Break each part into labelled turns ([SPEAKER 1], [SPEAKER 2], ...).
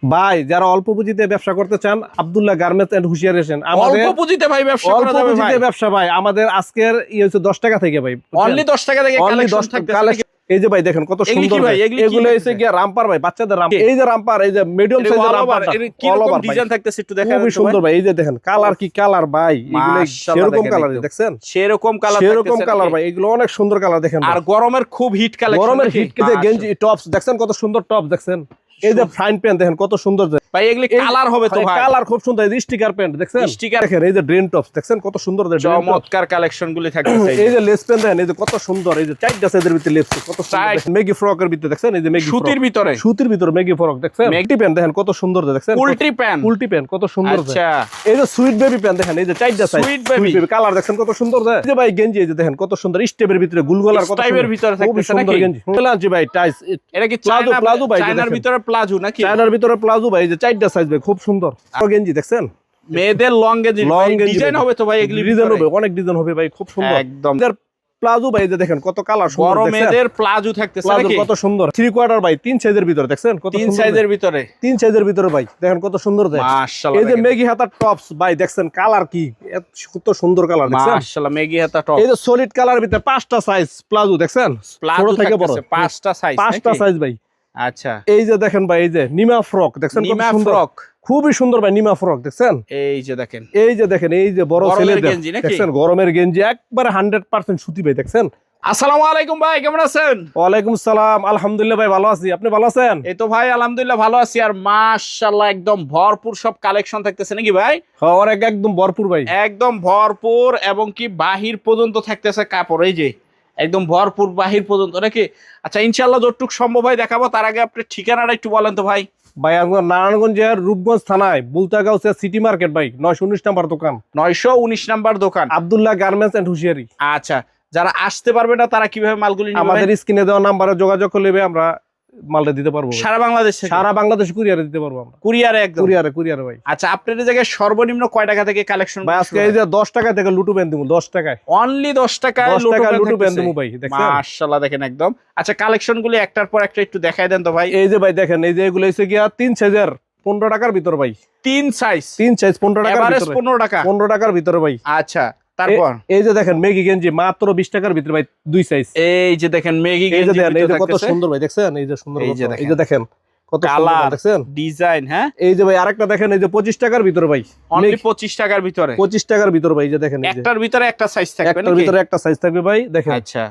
[SPEAKER 1] ভাই যারা অল্প পুঁজিতে ব্যবসা করতে চান আব্দুল্লাহ গার্মেন্টস এন্ড হুশিয়ার এসেন।
[SPEAKER 2] অল্প পুঁজিতে ভাই ব্যবসা করা যাবে ভাই।
[SPEAKER 1] ব্যবসা ভাই আমাদের আজকের হচ্ছে 10 টাকা থেকে ভাই,
[SPEAKER 2] অনলি 10 টাকা থেকে কালেকশন থাকবে।
[SPEAKER 1] এই যে ভাই দেখেন কত সুন্দর ভাই, এগুলো হইছে কি রামপার ভাই, বাচ্চাদের রামপার। এই যে রামপার, এই যে মিডিয়াম সাইজের রামপার,
[SPEAKER 2] কি রকম ডিজাইন থাকতেছে একটু দেখান।
[SPEAKER 1] খুবই সুন্দর ভাই, এই যে দেখেন কালার কি কালার ভাই, এগুলো সেরকম কালার দেখছেন,
[SPEAKER 2] সেরকম
[SPEAKER 1] কালার ভাই, এগুলো অনেক সুন্দর কালার দেখেন।
[SPEAKER 2] আর গরমের খুব হিট কালেকশন,
[SPEAKER 1] গরমের হিট যে গেঞ্জি টপস দেখছেন কত সুন্দর টপ দেখছেন, এই যে ফ্রাইং প্যান্ট দেখেন কত সুন্দর
[SPEAKER 2] ভাই, এগুলি কালার হবে তো ভাই,
[SPEAKER 1] কালার খুব সুন্দর। এই যে স্টিকার প্যান্ট দেখছেন,
[SPEAKER 2] স্টিকার
[SPEAKER 1] দেখেন, এই যে ড্রেন টপস দেখছেন কত সুন্দর,
[SPEAKER 2] চমৎকার কালেকশন গুলি থাকতেছে।
[SPEAKER 1] এই যে লেস প্যান্ট দেখেন, এই যে কত সুন্দর, এই যে চারটা সাইজের ভিতরে লেস কত সুন্দর, মেগি ফ্রকের ভিতরে দেখছেন, এই যে মেগি
[SPEAKER 2] সুতির ভিতরে,
[SPEAKER 1] সুতির ভিতরে মেগি ফ্রক দেখছেন, মেগি প্যান্ট দেখেন কত সুন্দর দেখছেন,
[SPEAKER 2] উল্টি প্যান্ট
[SPEAKER 1] কত সুন্দর।
[SPEAKER 2] আচ্ছা,
[SPEAKER 1] এই যে সুইট বেবি প্যান্ট দেখেন, এই যে চারটা সাইজ
[SPEAKER 2] সুইট বেবি
[SPEAKER 1] কালার দেখছেন কত সুন্দর। এই যে ভাই গেঞ্জি, এই যে দেখেন কত সুন্দর স্টেপের ভিতরে গুলগলার কত
[SPEAKER 2] স্টাইলের ভিতরে থাকতেছে নাকি
[SPEAKER 1] গেঞ্জি। বললাম ভাই টাইস,
[SPEAKER 2] এটা কি
[SPEAKER 1] প্লাজো ভাই,
[SPEAKER 2] চায়নার ভিতরে প্লাজো নাকি,
[SPEAKER 1] চায়নার ভিতরে প্লাজো ভাই, এই যে চারটা সাইজ ভাই খুব সুন্দর গেঞ্জি দেখছেন।
[SPEAKER 2] মেয়েদের লং গেঞ্জি, ডিজাইন হবে তো ভাই, এগুলি
[SPEAKER 1] ডিজাইন হবে, অনেক ডিজাইন হবে ভাই, খুব সুন্দর
[SPEAKER 2] একদম।
[SPEAKER 1] প্লাজো ভাই, যে দেখেন কত কালার সুন্দর,
[SPEAKER 2] বড় মেয়েদের প্লাজো থাকতেছে নাকি,
[SPEAKER 1] কত সুন্দর। 3/4 ভাই 3 সাইজের ভিতরে দেখছেন কত সুন্দর,
[SPEAKER 2] 3 সাইজের ভিতরে,
[SPEAKER 1] 3 সাইজের ভিতরে ভাই দেখেন কত সুন্দর।
[SPEAKER 2] মাশাআল্লাহ,
[SPEAKER 1] এই যে মেগি হাতার টপস ভাই দেখছেন কালার কি কত সুন্দর কালার দেখছেন,
[SPEAKER 2] মাশাআল্লাহ মেগি হাতা টপ।
[SPEAKER 1] এই যে সলিড কালার ভিতরে 5টা সাইজ প্লাজো দেখছেন, ছোট থেকে বড়
[SPEAKER 2] 5টা সাইজ,
[SPEAKER 1] 5টা সাইজ ভাই।
[SPEAKER 2] আচ্ছা,
[SPEAKER 1] এই যে দেখেন ভাই, এই যে নিমা ফ্রক দেখছেন কত সুন্দর, খুবই সুন্দর ভাই নিমা ফ্রক দেখছেন।
[SPEAKER 2] এই যে দেখেন,
[SPEAKER 1] এই যে দেখেন, এই যে বড় ছেলেদের
[SPEAKER 2] গেঞ্জি নাকি,
[SPEAKER 1] দেখছেন গরমের গেঞ্জি একবারে 100% সুতি ভাই দেখছেন।
[SPEAKER 2] আসসালামু আলাইকুম ভাই, কেমন আছেন?
[SPEAKER 1] ওয়ালাইকুম সালাম, আলহামদুলিল্লাহ ভাই ভালো আছি, আপনি ভালো আছেন?
[SPEAKER 2] এই তো ভাই আলহামদুলিল্লাহ ভালো আছি। আর মাশাআল্লাহ একদম ভরপুর সব কালেকশন থাকতেছে নাকি ভাই?
[SPEAKER 1] হ্যাঁ একদম ভরপুর ভাই,
[SPEAKER 2] একদম ভরপুর, এবং কি বাহির পর্যন্ত থাকতেছে কাপড়, এই যে একদম ভরপুর বাহির পর্যন্ত নাকি। আচ্ছা ইনশাআল্লাহ যতটুকু সম্ভব হয় দেখাবো, তার আগে আপনি ঠিকানাটা একটু বলেন তো ভাই।
[SPEAKER 1] ভাই আমার নারায়ণগঞ্জের রূপগঞ্জ থানায় বুলতাগাঁও সিটি মার্কেট ভাই 919 নাম্বার দোকান,
[SPEAKER 2] 919 নাম্বার দোকান,
[SPEAKER 1] আব্দুল্লাহ গার্মেন্টস এন্ড হুশিয়ারি।
[SPEAKER 2] আচ্ছা, যারা আসতে পারবে না তারা কিভাবে মালগুলি নেবে?
[SPEAKER 1] আমাদের স্ক্রিনে দেওয়া নাম্বারে যোগাযোগ করলে আমরা মালটা দিতে পারবো
[SPEAKER 2] সারা বাংলাদেশে,
[SPEAKER 1] সারা বাংলাদেশে কুরিয়ারে দিতে পারবো আমরা,
[SPEAKER 2] কুরিয়ারে একদম
[SPEAKER 1] কুরিয়ারে ভাই।
[SPEAKER 2] আচ্ছা, আপনাদের জায়গায় সর্বনিম্ন কয় টাকা থেকে কালেকশন?
[SPEAKER 1] ভাই আজকে এই যে 10 টাকা থেকে লুটু প্যান্ট দিব, 10 টাকায়,
[SPEAKER 2] অনলি 10 টাকায়
[SPEAKER 1] লুটু প্যান্ট দিব ভাই দেখেন,
[SPEAKER 2] মাশাআল্লাহ দেখেন একদম। আচ্ছা, কালেকশন গুলি একটার পর একটা একটু দেখাই দেন তো ভাই।
[SPEAKER 1] এই যে ভাই দেখেন, এই যে এগুলো হইছে গিয়া 3 সাইজের 15 টাকার ভিতর ভাই,
[SPEAKER 2] 3 সাইজ
[SPEAKER 1] 15 টাকার ভিতরে,
[SPEAKER 2] 15 টাকা,
[SPEAKER 1] 15 টাকার ভিতরে ভাই।
[SPEAKER 2] আচ্ছা, তারপর
[SPEAKER 1] এই যে দেখেন মেগি গেঞ্জি মাত্র 20 টাকার ভিতরে ভাই, 2 সাইজ।
[SPEAKER 2] এই যে দেখেন মেগি
[SPEAKER 1] এই যে
[SPEAKER 2] গেঞ্জি,
[SPEAKER 1] দেখেন, এই যে কত সুন্দর ভাই দেখছেন, এই যে সুন্দর, এই যে দেখেন কত
[SPEAKER 2] কালার
[SPEAKER 1] দেখছেন
[SPEAKER 2] ডিজাইন। হ্যাঁ,
[SPEAKER 1] এই যে ভাই আরেকটা দেখেন, এই যে 25 টাকার ভিতরে ভাই,
[SPEAKER 2] অনলি 25 টাকার ভিতরে,
[SPEAKER 1] 25 টাকার ভিতরে ভাই, এই যে দেখেন
[SPEAKER 2] একটার ভিতরে একটা সাইজ থাকবে নাকি?
[SPEAKER 1] একটার ভিতরে একটা সাইজ থাকবে ভাই দেখেন।
[SPEAKER 2] আচ্ছা,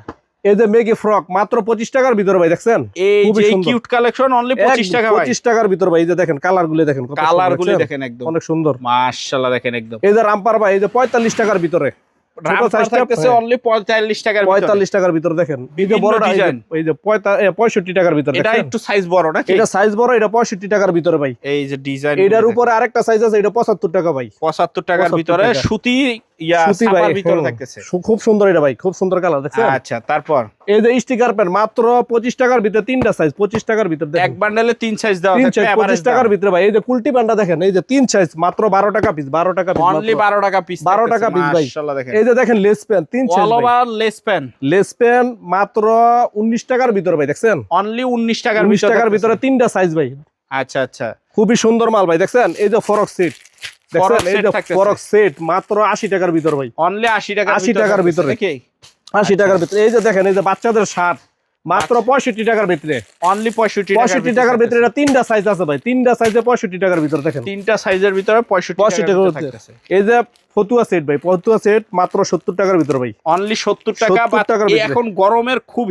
[SPEAKER 1] এই যে মেগি ফ্রক মাত্র 25 টাকার ভিতরে ভাই দেখছেন,
[SPEAKER 2] এই যে কিউট কালেকশন অনলি 25 টাকা ভাই,
[SPEAKER 1] 25 টাকার ভিতরে ভাই। এই যে দেখেন কালার গুলো দেখেন, কত
[SPEAKER 2] কালার গুলি দেখেন একদম
[SPEAKER 1] অনেক সুন্দর,
[SPEAKER 2] মাশাআল্লাহ দেখেন একদম।
[SPEAKER 1] এই যে রামপার ভাই, এই যে 45 টাকার ভিতরে,
[SPEAKER 2] রামপার থাকতেছে অনলি 45 টাকার ভিতরে,
[SPEAKER 1] 45 টাকার ভিতরে দেখেন। এই যে বড়টা এই যে 65 টাকার ভিতরে,
[SPEAKER 2] এটা একটু সাইজ বড় নাকি?
[SPEAKER 1] এটা সাইজ বড়, এটা 65 টাকার ভিতরে ভাই।
[SPEAKER 2] এই যে ডিজাইন,
[SPEAKER 1] এটার উপরে আরেকটা সাইজ আছে, এটা 75 টাকা ভাই,
[SPEAKER 2] 75 টাকার ভিতরে সুতি ছাপার ভিতরে থাকতেছে,
[SPEAKER 1] খুব সুন্দর এটা ভাই, খুব সুন্দর কালার দেখছেন।
[SPEAKER 2] আচ্ছা, তারপর
[SPEAKER 1] এই যে স্টিকার প্যান্ট মাত্র 25 টাকার ভিতরে, 3টা সাইজ 25 টাকার ভিতরে,
[SPEAKER 2] এক বান্ডেলে 3 সাইজ দেওয়া
[SPEAKER 1] থাকবে,
[SPEAKER 2] থাকবে
[SPEAKER 1] 25 টাকার ভিতরে ভাই। এই যে কুলটি প্যান্টটা দেখেন, এই যে 3 সাইজ মাত্র 12 টাকা পিস, 12 টাকা পিস,
[SPEAKER 2] অনলি 12 টাকা পিস,
[SPEAKER 1] 12 টাকা পিস ভাই।
[SPEAKER 2] মাশাআল্লাহ দেখেন।
[SPEAKER 1] এই যে দেখেন less pant 3 size,
[SPEAKER 2] all over less
[SPEAKER 1] pant মাত্র 19 টাকার ভিতরে ভাই দেখছেন,
[SPEAKER 2] অনলি 19 টাকার
[SPEAKER 1] 19 টাকার ভিতরে 3টা সাইজ ভাই।
[SPEAKER 2] আচ্ছা আচ্ছা,
[SPEAKER 1] খুবই সুন্দর মাল ভাই দেখছেন। এই যে ফরক সেট দেখছেন, এই যে ফরক সেট মাত্র 80 টাকার ভিতর ভাই,
[SPEAKER 2] অনলি 80 টাকা,
[SPEAKER 1] 80 টাকার ভিতরে, 80 টাকার ভিতরে। এই যে দেখেন, এই যে বাচ্চাদের শার্ট মাত্র 65 টাকার ভিতরে,
[SPEAKER 2] অনলি 65
[SPEAKER 1] টাকার ভিতরে। এটা 3টা সাইজ আছে ভাই, 3টা সাইজে 65 টাকার ভিতরে দেখেন,
[SPEAKER 2] 3টা সাইজের ভিতরে 65 টাকা থাকতেছে।
[SPEAKER 1] এই যে ফতুয়া সেট ভাই, ফতুয়া সেট মাত্র 70 টাকার ভিতরে ভাই,
[SPEAKER 2] অনলি 70 টাকা। এখন গরমের খুব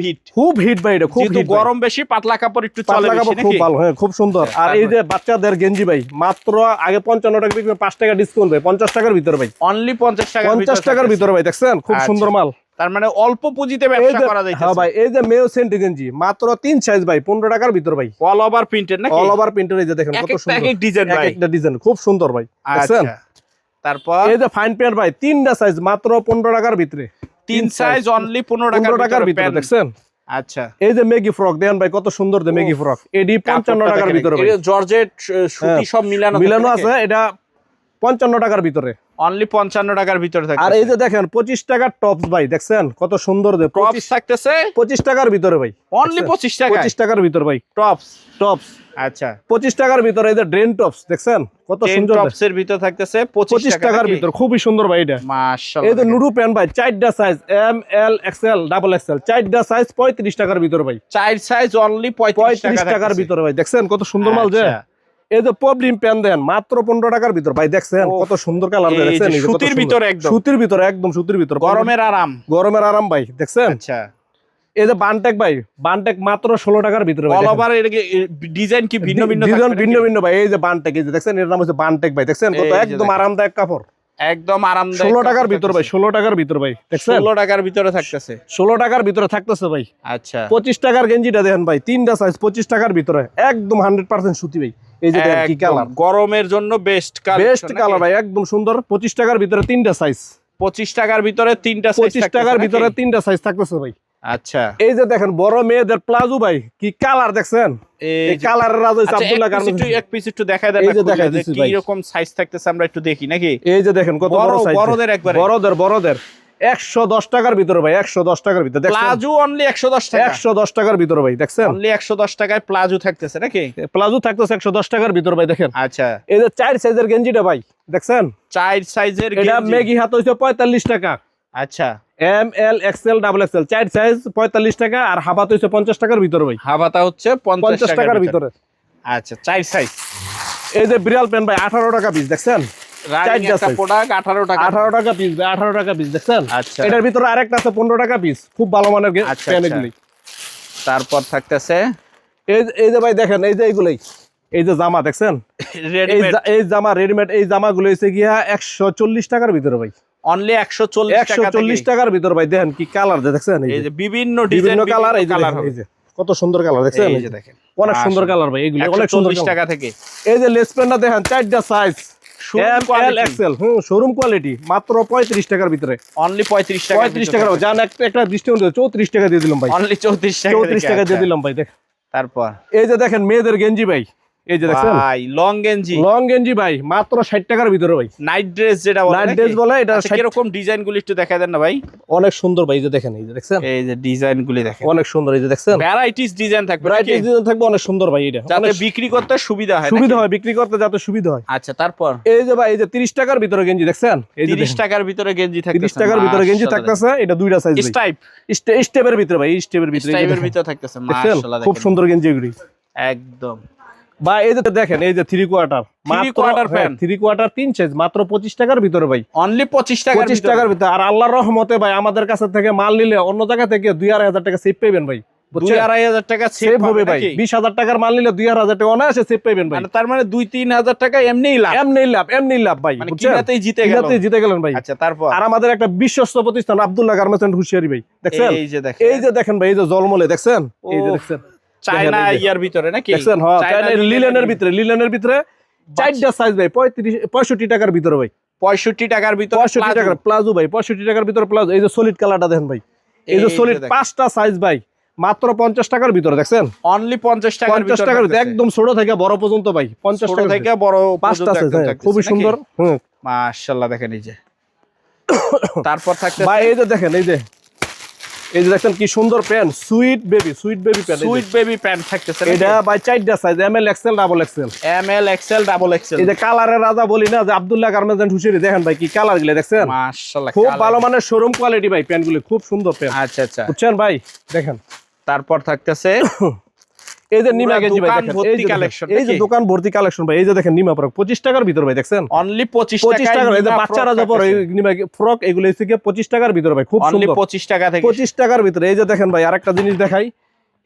[SPEAKER 2] হিট
[SPEAKER 1] ভাই, এটা খুব হিট,
[SPEAKER 2] গরম বেশি, পাতলা কাপড় একটু চলে বেশি নাকি?
[SPEAKER 1] খুব ভালো, হ্যাঁ খুব সুন্দর। আর এই যে বাচ্চাদের গেঞ্জি ভাই মাত্র আগে 55 টাকা বিক্রি, 5 টাকা ডিসকাউন্ট ভাই, 50 টাকার ভিতরে ভাই,
[SPEAKER 2] অনলি 50 টাকা,
[SPEAKER 1] 50 টাকার ভিতরে ভাই দেখছেন, খুব সুন্দর মাল।
[SPEAKER 2] তার মানে অল্প পুঁজিতে ব্যবসা করা যাইতেছে।
[SPEAKER 1] হ্যাঁ ভাই, এই যে মেও সেন্টি গেঞ্জি মাত্র 3 সাইজ ভাই, 15 টাকার ভিতর ভাই,
[SPEAKER 2] অল ওভার প্রিন্টেড নাকি?
[SPEAKER 1] All over printed. এই যে দেখেন কত সুন্দর,
[SPEAKER 2] এক ডিজাইন ভাই,
[SPEAKER 1] একটা ডিজাইন খুব সুন্দর ভাই দেখছেন।
[SPEAKER 2] তারপর
[SPEAKER 1] এই যে ফাইন প্যান্ট ভাই, 3টা সাইজ মাত্র 15 টাকার ভিতরে,
[SPEAKER 2] 3 সাইজ অনলি 15 টাকার ভিতরে
[SPEAKER 1] দেখছেন।
[SPEAKER 2] আচ্ছা,
[SPEAKER 1] এই যে মেগি ফ্রক দেখেন ভাই, কত সুন্দর যে মেগি ফ্রক, এডি 55 টাকার ভিতরে ভাই,
[SPEAKER 2] জর্জেট সুতি সব মিলানো
[SPEAKER 1] আছে, এটা 55 টাকার ভিতরে,
[SPEAKER 2] অনলি 55 টাকার ভিতরে থাকছে।
[SPEAKER 1] আর এই যে দেখেন 25 টাকার টপস ভাই, দেখছেন কত সুন্দর যে
[SPEAKER 2] টপস থাকতেছে
[SPEAKER 1] 25 টাকার ভিতরে ভাই,
[SPEAKER 2] অনলি 25 টাকা।
[SPEAKER 1] 25 টাকার ভিতর ভাই
[SPEAKER 2] টপস
[SPEAKER 1] টপস।
[SPEAKER 2] আচ্ছা
[SPEAKER 1] 25 টাকার ভিতরে এই যে ড্রেন টপস, দেখছেন কত সুন্দর,
[SPEAKER 2] টপস এর ভিতর থাকতেছে
[SPEAKER 1] 25 টাকার ভিতর, খুবই সুন্দর ভাই এটা।
[SPEAKER 2] মাশাআল্লাহ।
[SPEAKER 1] এই যে নুরু প্যান্ট ভাই, 4টা size M L XL double XL, 4টা সাইজ 35 টাকার ভিতর ভাই,
[SPEAKER 2] 4 সাইজ অনলি 35
[SPEAKER 1] টাকার ভিতর ভাই, দেখছেন কত সুন্দর মাল যে।
[SPEAKER 2] আচ্ছা।
[SPEAKER 1] এই যে প্রবলেম প্যান্ট দেন মাত্র 15 টাকার ভিতর ভাই, দেখছেন কত সুন্দর কালার,
[SPEAKER 2] এই যে
[SPEAKER 1] দেখছেন এই যে কত
[SPEAKER 2] সুতির
[SPEAKER 1] সুন্দর।
[SPEAKER 2] ভিতরে একদম,
[SPEAKER 1] সুতির ভিতরে একদম সুতির ভিতর,
[SPEAKER 2] গরমের আরাম,
[SPEAKER 1] গরমের আরাম ভাই, দেখছেন।
[SPEAKER 2] আচ্ছা
[SPEAKER 1] এই যে বানটেক ভাই, বানটেক মাত্র 16 টাকার ভিতরে ভাই,
[SPEAKER 2] অল ওভার এর ডিজাইন কি ভিন্ন ভিন্ন
[SPEAKER 1] ডিজাইন
[SPEAKER 2] থাকবে
[SPEAKER 1] ভিন্ন
[SPEAKER 2] নাকি?
[SPEAKER 1] ভিন্ন ভাই। এই যে বানটেক, এই যে দেখছেন এর নাম হচ্ছে বানটেক ভাই, দেখছেন কত
[SPEAKER 2] এই যে
[SPEAKER 1] একদম
[SPEAKER 2] দেখেন।
[SPEAKER 1] আরামদায়ক কাপড়,
[SPEAKER 2] একদম আরামদায়ক
[SPEAKER 1] 16 টাকার ভিতর ভাই, 16 টাকার ভিতর ভাই, দেখছেন
[SPEAKER 2] 16 টাকার ভিতরে থাকতেছে।
[SPEAKER 1] 16 টাকার ভিতরে থাকতেছে ভাই।
[SPEAKER 2] আচ্ছা
[SPEAKER 1] 25 টাকার গেঞ্জিটা দেখেন ভাই, 3টা সাইজ 25 টাকার ভিতরে, একদম 100% সুতি ভাই। এই যে দেখেন কি
[SPEAKER 2] একদম
[SPEAKER 1] কালার,
[SPEAKER 2] গরমের জন্য বেস্ট
[SPEAKER 1] বেস্ট কালার ভাই, একদম সুন্দর। 25 টাকার ভিতরে 3টা সাইজ,
[SPEAKER 2] 25 টাকার ভিতরে 3টা সাইজ
[SPEAKER 1] 25 টাকার ভিতরে 3টা সাইজ থাকতেছে ভাই।
[SPEAKER 2] আচ্ছা
[SPEAKER 1] এই যে দেখেন বড় মেয়েদের প্লাজো ভাই, কি কালার দেখছেন, এই কালারের রাজা হইছে আব্দুল্লাহ গার্মেন্টস।
[SPEAKER 2] এক পিস একটু দেখায় দেন,
[SPEAKER 1] এই যে দেখাই দিচ্ছি
[SPEAKER 2] কি
[SPEAKER 1] ভাই,
[SPEAKER 2] রকম সাইজ থাকতেছে আমরা একটু দেখি নাকি।
[SPEAKER 1] এই যে দেখেন কত বড় সাইজ,
[SPEAKER 2] বড়দের একবারে,
[SPEAKER 1] বড়দের 110 টাকার ভিতরে ভাই, 110 টাকার ভিতরে, দেখছেন
[SPEAKER 2] প্লাজো অনলি 110 টাকা,
[SPEAKER 1] 110 টাকার ভিতরে ভাই, দেখছেন
[SPEAKER 2] অনলি 110 টাকায় প্লাজো থাকতেছে নাকি।
[SPEAKER 1] প্লাজো থাকতেছে 110 টাকার ভিতরে ভাই, দেখেন।
[SPEAKER 2] আচ্ছা
[SPEAKER 1] এই যে 4 সাইজের গেঞ্জিটা ভাই, দেখছেন
[SPEAKER 2] 4 সাইজের
[SPEAKER 1] এটা
[SPEAKER 2] গেঞ্জি,
[SPEAKER 1] মেগি হাত হইছে 45 টাকা,
[SPEAKER 2] আচ্ছা
[SPEAKER 1] M L XL double XL 4 size 45 টাকা, আর হাবাত হইছে 50 টাকার ভিতরে ভাই,
[SPEAKER 2] হাবাতা হচ্ছে
[SPEAKER 1] 50 টাকার ভিতরে।
[SPEAKER 2] আচ্ছা 4 সাইজ।
[SPEAKER 1] এই যে বিড়াল প্যান্ট ভাই 18 টাকা পিস, দেখছেন
[SPEAKER 2] রানিং একটা
[SPEAKER 1] size।
[SPEAKER 2] প্রোডাক্ট 18 টাকা,
[SPEAKER 1] 18 টাকা পিস ভাই, 18 টাকা পিস, দেখছেন।
[SPEAKER 2] আচ্ছা
[SPEAKER 1] এটার ভিতরে আরেকটা আছে 15 টাকা পিস, খুব ভালো মানের
[SPEAKER 2] আচ্ছা,
[SPEAKER 1] প্যান্ট
[SPEAKER 2] আচ্ছা।
[SPEAKER 1] এগুলি।
[SPEAKER 2] তারপর থাকতেছে
[SPEAKER 1] এই যে ভাই দেখেন, এই যে এইগুলাই, এই যে জামা দেখছেন,
[SPEAKER 2] রেডিমেড
[SPEAKER 1] এই জামা রেডিমেড, এই জামাগুলো হইছে গিয়া 140 টাকার ভিতরে ভাই,
[SPEAKER 2] অনলি 140 টাকা,
[SPEAKER 1] 140 টাকার ভিতরে ভাই, দেখেন কি কালার দেখছেন,
[SPEAKER 2] এই যে বিভিন্ন ডিজাইন
[SPEAKER 1] বিভিন্ন কালার, এই যে
[SPEAKER 2] কালার
[SPEAKER 1] দেখেন, এই যে কত সুন্দর কালার, দেখছেন
[SPEAKER 2] এই যে দেখেন
[SPEAKER 1] অনেক সুন্দর কালার ভাই, এগুলো অনেক সুন্দর
[SPEAKER 2] 140 টাকা থেকে।
[SPEAKER 1] এই যে লেস প্যান্টটা দেখেন 4টা size
[SPEAKER 2] Showroom
[SPEAKER 1] M L
[SPEAKER 2] quality।
[SPEAKER 1] XL, showroom quality, মাত্র 35 টাকার ভিতরে,
[SPEAKER 2] অনলি 35 টাকা,
[SPEAKER 1] 35 টাকার জান একটা ডিসকাউন্ট 34 টাকা দিয়ে দিলাম ভাই,
[SPEAKER 2] অনলি 34 টাকা,
[SPEAKER 1] 34 টাকা দিয়ে দিলাম ভাই। দেখ
[SPEAKER 2] তারপর
[SPEAKER 1] এই যে দেখেন মেয়েদের গেঞ্জি ভাই, এই যে দেখছেন
[SPEAKER 2] ভাই লং গেঞ্জি,
[SPEAKER 1] লং গেঞ্জি ভাই, মাত্র 60 টাকার ভিতরে ভাই,
[SPEAKER 2] নাইট ড্রেস যেটা বলে,
[SPEAKER 1] নাইট ড্রেস বলে, এটা
[SPEAKER 2] কি রকম ডিজাইন গুলো একটু দেখায় দেন না ভাই।
[SPEAKER 1] অনেক সুন্দর ভাই, এই যে দেখেন, এই যে দেখছেন
[SPEAKER 2] এই যে ডিজাইন গুলি দেখেন,
[SPEAKER 1] অনেক সুন্দর, এই যে দেখছেন
[SPEAKER 2] ভ্যারাইটিস ডিজাইন থাকবে
[SPEAKER 1] ভ্যারাইটি
[SPEAKER 2] নাকি?
[SPEAKER 1] ডিজাইন থাকবে, অনেক সুন্দর ভাই, এটা
[SPEAKER 2] যাতে
[SPEAKER 1] অনেক
[SPEAKER 2] বিক্রি করতে সুবিধা হয়
[SPEAKER 1] সুবিধা
[SPEAKER 2] নাকি?
[SPEAKER 1] হয়, বিক্রি করতে যাতে সুবিধা হয়।
[SPEAKER 2] আচ্ছা তারপর
[SPEAKER 1] এই যে ভাই, এই যে 30 টাকার ভিতরে গেঞ্জি দেখছেন, এই যে
[SPEAKER 2] 30 টাকার ভিতরে গেঞ্জি থাকতেছে,
[SPEAKER 1] 30 টাকার ভিতরে গেঞ্জি থাকতেছে, এটা দুইটা সাইজ ভাই,
[SPEAKER 2] স্টাইপ
[SPEAKER 1] স্টেপের ভিতরে ভাই, স্টেপের ভিতরে, এই যে
[SPEAKER 2] স্টাইপের
[SPEAKER 1] দেখেন,
[SPEAKER 2] ভিতরে থাকতেছে,
[SPEAKER 1] দেখছেন
[SPEAKER 2] মাশাআল্লাহ
[SPEAKER 1] খুব
[SPEAKER 2] দেখেন
[SPEAKER 1] সুন্দর গেঞ্জি এগুলি
[SPEAKER 2] একদম।
[SPEAKER 1] বা এই যে দেখেন, এই যে 3 quarter,
[SPEAKER 2] quarter fan।
[SPEAKER 1] 3 quarter 3 size, মাত্র 25 টাকার ভিতরে ভাই,
[SPEAKER 2] অনলি 25 টাকার
[SPEAKER 1] 25 টাকার ভিতরে। আর আল্লাহর রহমতে ভাই, আমাদের কাছে থেকে মাল নিলে অন্য জায়গা থেকে 2-2,500 টাকা সেভ পাবেন ভাই,
[SPEAKER 2] 2-2,500 টাকা
[SPEAKER 1] সেভ হবে ভাই, 20,000 টাকার মাল নিলে 2,500 টাকা অনায়াসে সেভ পাবেন ভাই,
[SPEAKER 2] তার মানে 2-3 হাজার টাকা এমনিই লাভ,
[SPEAKER 1] এমনি লাভ ভাই,
[SPEAKER 2] মানে
[SPEAKER 1] বুঝছেন?
[SPEAKER 2] কিনাতেই জিতে গেল।
[SPEAKER 1] কিনাতেই জিতে গেলেন ভাই।
[SPEAKER 2] আচ্ছা তারপর
[SPEAKER 1] আর আমাদের একটা বিশ্বস্ত প্রতিষ্ঠান আব্দুল্লাহ গার্মেন্টস এন্ড হুশিয়ারি ভাই, দেখছেন
[SPEAKER 2] এই যে দেখেন,
[SPEAKER 1] এই যে দেখেন ভাই, এই যে জলমলে দেখছেন, এই যে দেখছেন
[SPEAKER 2] চায়না
[SPEAKER 1] দেখেন, এই যে।
[SPEAKER 2] ইয়ার ভিতরে নাকি
[SPEAKER 1] দেখছেন, হ্যাঁ চায়না লিলেনের ভিতরে 4টা সাইজ ভাই, 65 টাকার ভিতরে ভাই,
[SPEAKER 2] 65 টাকার ভিতরে
[SPEAKER 1] 65 টাকার প্লাজো ভাই, 65 টাকার ভিতরে প্লাজো। এই যে সলিড কালারটা দেখেন ভাই, এই যে সলিড 5টা সাইজ ভাই, মাত্র 50 টাকার ভিতরে, দেখছেন
[SPEAKER 2] অনলি 50 টাকার
[SPEAKER 1] 50 টাকার ভিতরে, একদম ছোট থেকে বড় পর্যন্ত ভাই, 50 টাকা
[SPEAKER 2] থেকে বড়
[SPEAKER 1] 5টা
[SPEAKER 2] পর্যন্ত
[SPEAKER 1] সাইজ,
[SPEAKER 2] একদম
[SPEAKER 1] খুবই
[SPEAKER 2] থাকতেছে
[SPEAKER 1] সুন্দর।
[SPEAKER 2] নাকি? মাশাআল্লাহ দেখেন এই যে তারপর থাকতে
[SPEAKER 1] ভাই, এই যে দেখেন, এই যে দেখেন কি সুন্দর pant, sweet baby pant,
[SPEAKER 2] sweet baby pant থাকতেছে
[SPEAKER 1] এটা ভাই 4টা size, M L XL double XL,
[SPEAKER 2] M L XL double XL.
[SPEAKER 1] এই যে কালারের রাজা বলি না, যে আব্দুল্লাহ গার্মেন্টস এন্ড হুশিয়ারি, দেখেন ভাই কি কালার গুলো, দেখছেন
[SPEAKER 2] মাশাআল্লাহ
[SPEAKER 1] খুব ভালো মানের শোরুম কোয়ালিটি ভাই, প্যান্টগুলো খুব সুন্দর প্যান্ট,
[SPEAKER 2] আচ্ছা আচ্ছা।
[SPEAKER 1] বুঝছেন ভাই। দেখেন
[SPEAKER 2] তারপর থাকতেছে
[SPEAKER 1] এই যে নিমা গেঞ্জি ভাই,
[SPEAKER 2] দোকান
[SPEAKER 1] দেখেন
[SPEAKER 2] ভর্তি
[SPEAKER 1] এই যে
[SPEAKER 2] collection
[SPEAKER 1] এই যে
[SPEAKER 2] নাকি?
[SPEAKER 1] দোকান ভর্তি কালেকশন ভাই, এই যে দেখেন নিমা ফ্রক 25 টাকার ভিতর ভাই, দেখছেন
[SPEAKER 2] অনলি 25
[SPEAKER 1] 25 টাকা। এই যে বাচ্চারা যে পরে নিমা ফ্রক, এগুলো হচ্ছে কি 25 টাকার ভিতর ভাই, খুব
[SPEAKER 2] অনলি
[SPEAKER 1] সুন্দর
[SPEAKER 2] 25 টাকা থেকে
[SPEAKER 1] 25 টাকার ভিতরে। এই যে দেখেন ভাই, আরেকটা জিনিস দেখাই,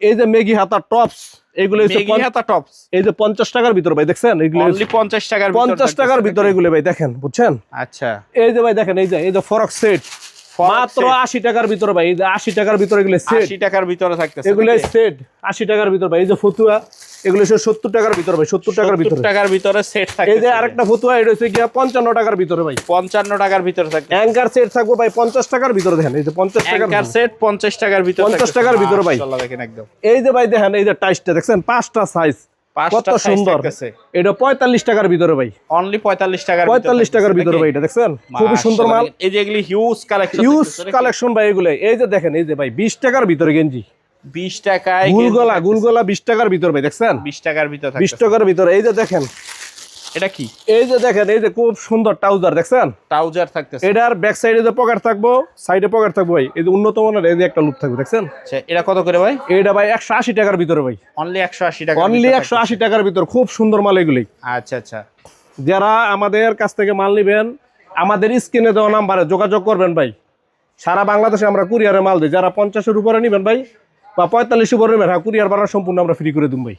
[SPEAKER 1] এই যে মেগি হাতা টপস, এগুলো হচ্ছে
[SPEAKER 2] মেগি হাতা টপস,
[SPEAKER 1] এই যে 50 টাকার ভিতর ভাই, দেখছেন এগুলো
[SPEAKER 2] অনলি 50 টাকার ভিতর
[SPEAKER 1] 50 টাকার ভিতরে এগুলো ভাই, দেখেন বুঝছেন।
[SPEAKER 2] আচ্ছা
[SPEAKER 1] এই যে ভাই দেখেন, এই যে ফ্রক সেট মাত্র 80 টাকার ভিতরে ভাই, এই যে 80 টাকার ভিতরে এগুলো সেট,
[SPEAKER 2] 80 টাকার ভিতরে থাকতেছে
[SPEAKER 1] এগুলো সেট 80 টাকার ভিতর ভাই। এই যে ফতুয়া, এগুলো 70 টাকার ভিতর ভাই, 70 টাকার ভিতরে।
[SPEAKER 2] 70 টাকার ভিতরে সেট থাকে।
[SPEAKER 1] এই যে আরেকটা ফতুয়া, এটা হচ্ছে গিয়া 55 টাকার ভিতরে ভাই,
[SPEAKER 2] 55 টাকার ভিতরে থাকে।
[SPEAKER 1] অ্যাঙ্কার সেট থাকবে ভাই 50 টাকার ভিতরে, দেখেন এই যে 50 টাকার
[SPEAKER 2] অ্যাঙ্কার সেট 50 টাকার ভিতরে
[SPEAKER 1] 50 টাকার ভিতরে ভাই।
[SPEAKER 2] মাশাআল্লাহ দেখেন একদম।
[SPEAKER 1] এই যে ভাই দেখেন, এই যে টাইসটা দেখছেন 5টা সাইজ, কত সুন্দর। এটা 45 টাকার ভিতরে ভাই,
[SPEAKER 2] অনলি 45 টাকার
[SPEAKER 1] 45 টাকার ভিতরে ভাই। এটা দেখছেন খুবই সুন্দর মাল।
[SPEAKER 2] এই যে এগুলি হিউজ কালেকশন,
[SPEAKER 1] হিউজ কালেকশন ভাই এগুলো। এই যে দেখেন, এই যে ভাই 20 টাকার ভিতরে গেঞ্জি,
[SPEAKER 2] 20 টাকায়
[SPEAKER 1] গুলগলা 20 টাকার ভিতরে ভাই। দেখছেন
[SPEAKER 2] 20 টাকার ভিতরে
[SPEAKER 1] 20 টাকার ভিতরে। এই যে দেখেন,
[SPEAKER 2] এটা কি?
[SPEAKER 1] এই যে দেখেন, এই যে খুব সুন্দর ট্রাউজার। দেখছেন
[SPEAKER 2] ট্রাউজার থাকতেছে,
[SPEAKER 1] এটার ব্যাক সাইডে যে পকেট থাকবো, সাইডে পকেট থাকবো ভাই। এই যে উন্নত মানের এই যে একটা লুপ থাকবে। দেখছেন
[SPEAKER 2] আচ্ছা, এটা কত করে ভাই?
[SPEAKER 1] এটা ভাই 180 টাকার ভিতরে ভাই,
[SPEAKER 2] অনলি 180 টাকা,
[SPEAKER 1] অনলি 180 টাকার ভিতর। খুব সুন্দর মাল এগুলি।
[SPEAKER 2] আচ্ছা আচ্ছা,
[SPEAKER 1] যারা আমাদের কাছ থেকে মাল নেবেন, আমাদের স্ক্রিনে দেওয়া নাম্বারে যোগাযোগ করবেন ভাই। সারা বাংলাদেশে আমরা কুরিয়ারে মাল দিই। যারা 50-এর উপরে নেবেন ভাই বা 45 উপরে নেবেন, হ্যাঁ কুরিয়ার ভাড়া সম্পূর্ণ আমরা ফ্রি করে দিই ভাই।